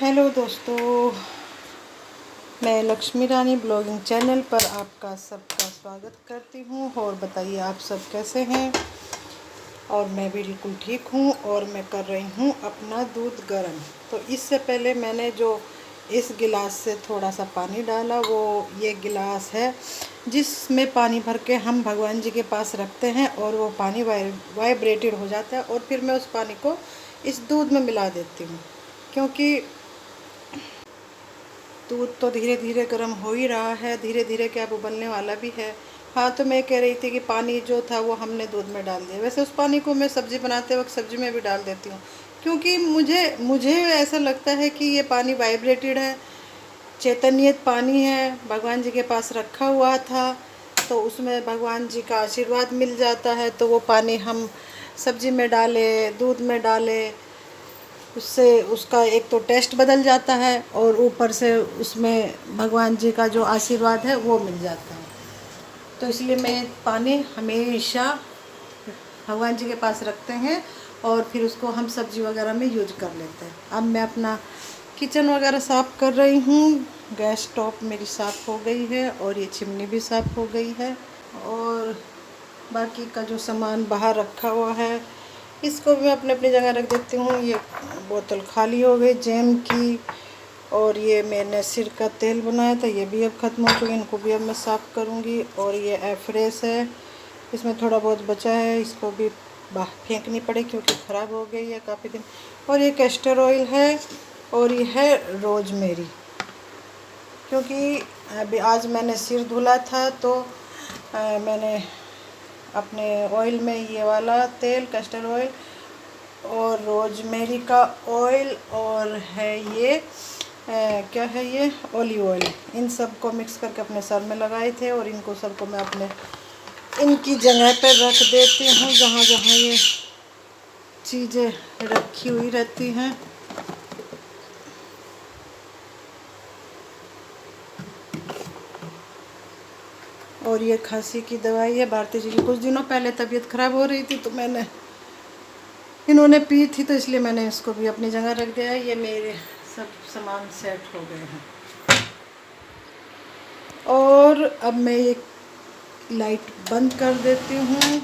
Hello दोस्तों, मैं लक्ष्मी रानी blogging channel पर आपका सबका स्वागत करती हूँ। और बताइए आप सब कैसे हैं। और मैं बिल्कुल ठीक हूँ और मैं कर रही हूँ अपना दूध गर्म। तो इससे पहले मैंने जो इस गिलास से थोड़ा सा पानी डाला, वो ये गिलास है जिसमें पानी भर के हम भगवान जी के पास रखते हैं और वो पानी वाइब्रेटेड हो जाता है। और फिर मैं उस पानी को इस दूध में मिला देती हूँ, क्योंकि दूध तो धीरे धीरे गर्म हो ही रहा है, धीरे धीरे क्या वो उबलने वाला भी है। हाँ, तो मैं कह रही थी कि पानी जो था वो हमने दूध में डाल दिया। वैसे उस पानी को मैं सब्ज़ी बनाते वक्त सब्ज़ी में भी डाल देती हूँ, क्योंकि मुझे मुझे ऐसा लगता है कि ये पानी वाइब्रेटेड है, चैतन्यत पानी है, भगवान जी के पास रखा हुआ था, तो उसमें भगवान जी का आशीर्वाद मिल जाता है। तो वो पानी हम सब्ज़ी में डालें, दूध में डालें, उससे उसका एक तो टेस्ट बदल जाता है और ऊपर से उसमें भगवान जी का जो आशीर्वाद है वो मिल जाता है। तो इसलिए मैं पानी हमेशा भगवान जी के पास रखते हैं और फिर उसको हम सब्जी वगैरह में यूज कर लेते हैं। अब मैं अपना किचन वगैरह साफ़ कर रही हूँ। गैस स्टोव मेरी साफ़ हो गई है और ये चिमनी भी साफ़ हो गई है। और बाकी का जो सामान बाहर रखा हुआ है इसको भी मैं अपने अपनी जगह रख देती हूँ। ये बोतल खाली हो गई जैम की, और ये मैंने सिर का तेल बनाया था, ये भी अब ख़त्म हो चुका है, इनको भी अब मैं साफ़ करूँगी। और ये एफ्रेश है, इसमें थोड़ा बहुत बचा है, इसको भी बाहर फेंकनी पड़े क्योंकि ख़राब हो गई है काफ़ी दिन। और ये कैस्टर ऑयल है और ये है रोजमेरी, क्योंकि अभी आज मैंने सिर धुला था तो मैंने अपने ऑयल में ये वाला तेल कैस्टर ऑयल और रोजमेरी का ऑयल और है ये क्या है, ये ऑलिव ऑयल, इन सब को मिक्स करके अपने सर में लगाए थे। और इनको सबको मैं अपने इनकी जगह पर रख देती हूँ जहाँ जहाँ ये चीज़ें रखी हुई रहती हैं। और ये खांसी की दवाई है भारतीय जी की। कुछ दिनों पहले तबीयत ख़राब हो रही थी तो मैंने इन्होंने पी थी, तो इसलिए मैंने इसको भी अपनी जगह रख दिया है। ये मेरे सब सामान सेट हो गए हैं। और अब मैं ये लाइट बंद कर देती हूँ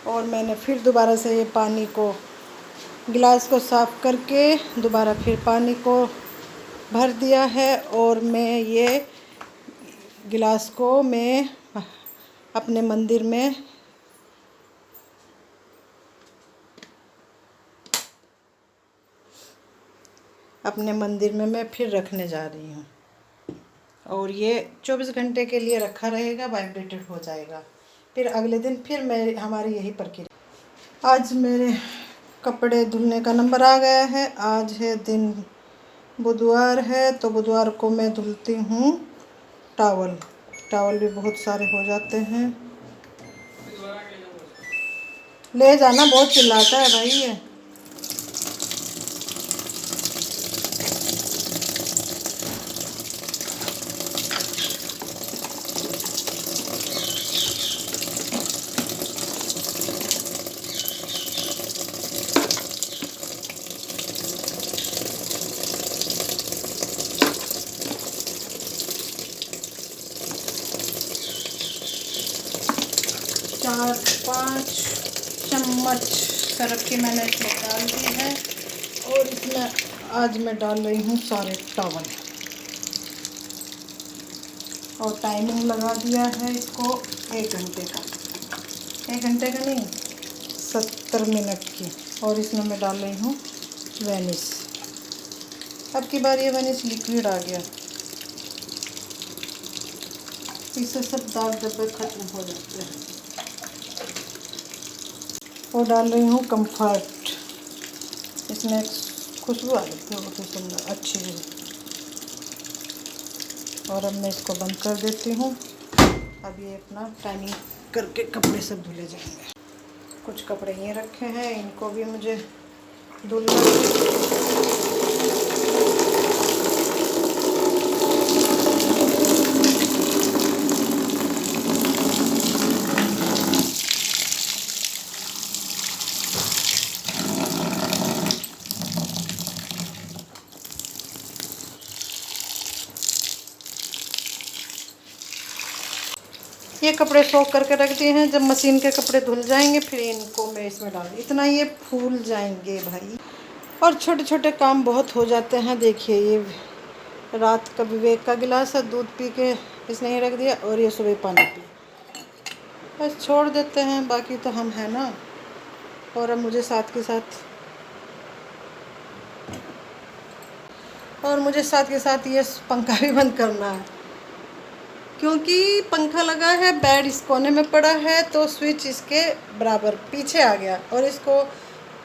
और मैंने फिर दोबारा से ये पानी को गिलास को साफ़ करके दोबारा फिर पानी को भर दिया है। और मैं ये गिलास को मैं अपने मंदिर में मैं फिर रखने जा रही हूँ। और ये 24 घंटे के लिए रखा रहेगा, वाइब्रेटेड हो जाएगा। फिर अगले दिन फिर मैं हमारी यही प्रक्रिया। आज मेरे कपड़े धुलने का नंबर आ गया है। आज है दिन बुधवार है, तो बुधवार को मैं धुलती हूँ टावल भी बहुत सारे हो जाते हैं। ले जाना, बहुत चिल्लाता है भाई ये। चार पाँच चम्मच सरफ की मैंने इसमें डाल दी है। और इसमें आज मैं डाल रही हूँ सारे टॉवल। और टाइमिंग लगा दिया है इसको 1 घंटे का, 1 घंटे का नहीं, 70 मिनट की। और इसमें मैं डाल रही हूँ वेनिस। अब की बार ये वेनिस लिक्विड आ गया, इससे सब दाग धब्बे खत्म हो जाते हैं। और डाल रही हूँ कम्फर्ट, इसमें खुशबू आ जाती है बहुत ही सुंदर अच्छी है। और अब मैं इसको बंद कर देती हूँ। अब ये अपना टाइमिंग करके कपड़े सब धुले जाएंगे। कुछ कपड़े ये रखे हैं, इनको भी मुझे धुलना है। ये कपड़े सोख करके रख दिए हैं, जब मशीन के कपड़े धुल जाएंगे फिर इनको मैं इसमें डाल दूँ। इतना ये फूल जाएंगे भाई। और छोटे छोटे काम बहुत हो जाते हैं। देखिए ये रात का विवेक का गिलास है, दूध पी के इसने ही रख दिया, और ये सुबह पानी पी, बस छोड़ देते हैं, बाकी तो हम हैं ना। और अब मुझे साथ के साथ ये पंखा भी बंद करना है, क्योंकि पंखा लगा है, बेड इस कोने में पड़ा है, तो स्विच इसके बराबर पीछे आ गया, और इसको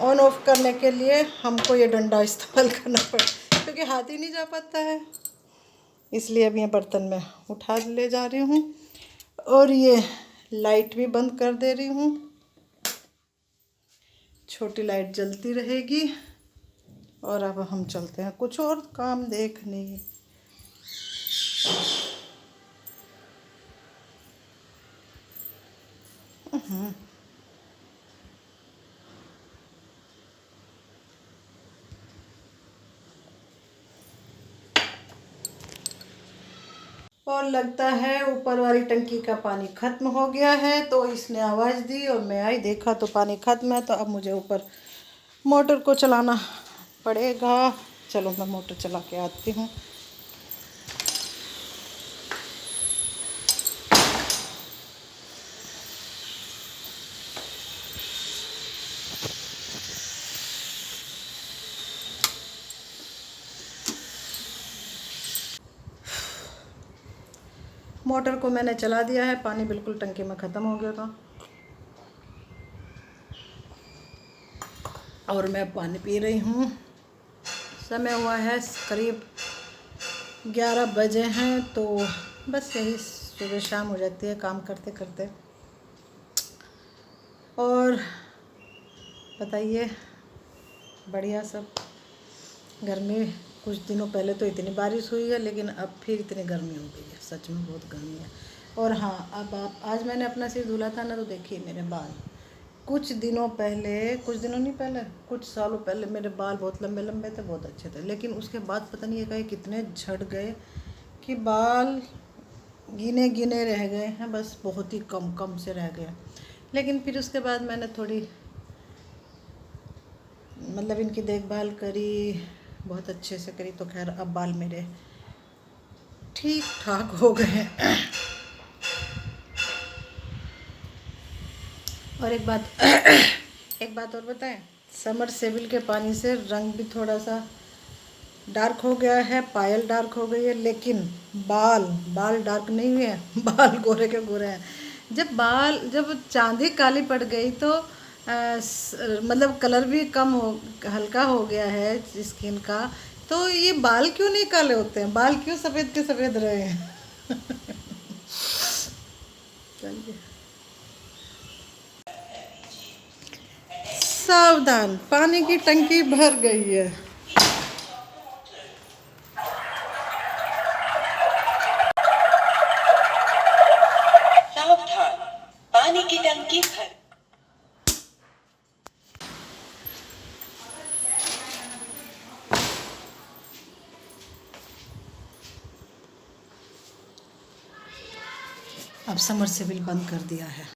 ऑन ऑफ करने के लिए हमको ये डंडा इस्तेमाल करना पड़ा, क्योंकि हाथ ही नहीं जा पाता है। इसलिए अब ये बर्तन में उठा ले जा रही हूँ, और ये लाइट भी बंद कर दे रही हूँ, छोटी लाइट जलती रहेगी। और अब हम चलते हैं कुछ और काम देखने। और लगता है ऊपर वाली टंकी का पानी ख़त्म हो गया है, तो इसने आवाज़ दी और मैं आई, देखा तो पानी ख़त्म है। तो अब मुझे ऊपर मोटर को चलाना पड़ेगा। चलो मैं मोटर चला के आती हूँ। मोटर को मैंने चला दिया है, पानी बिल्कुल टंकी में ख़त्म हो गया था, और मैं पानी पी रही हूँ। समय हुआ है करीब 11 बजे हैं, तो बस यही सुबह शाम हो जाती है काम करते करते। और बताइए, बढ़िया सब। गर्मी कुछ दिनों पहले तो इतनी बारिश हुई है, लेकिन अब फिर इतनी गर्मी हो गई है, सच में बहुत गर्मी है। और हाँ, अब आप आज मैंने अपना सिर धुला था ना, तो देखिए मेरे बाल, कुछ दिनों नहीं पहले, कुछ सालों पहले मेरे बाल बहुत लंबे लंबे थे, बहुत अच्छे थे, लेकिन उसके बाद पता नहीं ये कितने झड़ गए कि बाल गिने गिने रह गए हैं, बस बहुत ही कम कम से रह गए। लेकिन फिर उसके बाद मैंने थोड़ी मतलब इनकी देखभाल करी, बहुत अच्छे से करी, तो खैर अब बाल मेरे ठीक ठाक हो गए। और एक बात और बताएं, समर सेबिल के पानी से रंग भी थोड़ा सा डार्क हो गया है, पायल डार्क हो गई है, लेकिन बाल डार्क नहीं हुए हैं, बाल गोरे के गोरे हैं। जब चांदी काली पड़ गई तो मतलब कलर भी कम हो, हल्का हो गया है स्किन का, तो ये बाल क्यों नहीं काले होते हैं, बाल क्यों सफ़ेद के सफ़ेद रहे हैं। चलिए, सावधान, पानी की टंकी भर गई है। सावधान, पानी की टंकी भर। अब समरसेबिल बंद कर दिया है।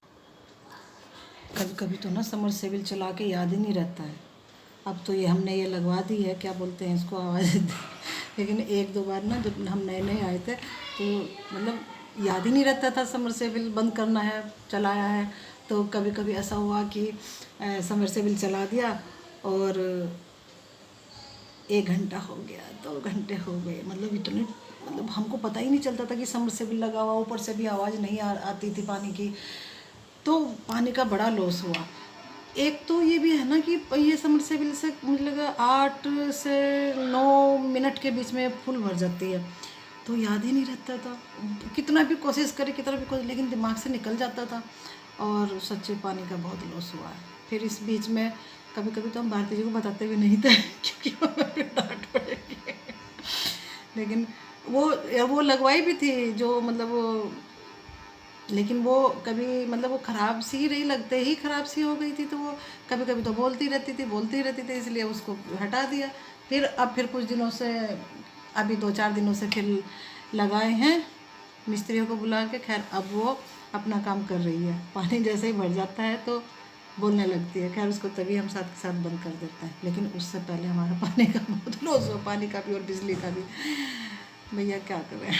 कभी कभी तो ना समरसेबिल चला के याद ही नहीं रहता है। अब तो ये हमने ये लगवा दी है, क्या बोलते हैं इसको, आवाज़ लेकिन एक दो बार ना जब हम नए नए आए थे, तो मतलब याद ही नहीं रहता था समरसेबिल बंद करना है, चलाया है। तो कभी कभी ऐसा हुआ कि समरसेबिल चला दिया और 1 घंटा हो गया, 2 घंटे हो गए, मतलब इतने, मतलब हमको पता ही नहीं चलता था कि समरसेबिल लगा हुआ, ऊपर से भी आवाज़ नहीं आती थी पानी की, तो पानी का बड़ा लॉस हुआ। एक तो ये भी है ना कि ये समरसेबिल से मुझे लगा 8 से 9 मिनट के बीच में फुल भर जाती है, तो याद ही नहीं रहता था, कितना भी कोशिश करे, लेकिन दिमाग से निकल जाता था, और सच्चे पानी का बहुत लॉस हुआ है। फिर इस बीच में कभी कभी तो हम भारती जी को बताते भी नहीं थे क्योंकि हमें फिर डांट पड़ेगी। लेकिन वो लगवाई भी थी जो मतलब वो, लेकिन वो कभी मतलब वो ख़राब सी रही, लगते ही ख़राब सी हो गई थी, तो वो कभी कभी तो बोलती रहती थी, इसलिए उसको हटा दिया। फिर कुछ दिनों से, अभी 2-4 दिनों से फिर लगाए हैं मिस्त्रियों को बुला के। खैर अब वो अपना काम कर रही है। पानी जैसे ही भर जाता है तो बोलने लगती है। खैर उसको तभी हम साथ के साथ बंद कर देते हैं, लेकिन उससे पहले हमारा पानी का बहुत लॉस हुआ, पानी का भी और बिजली का भी। भैया क्या करें।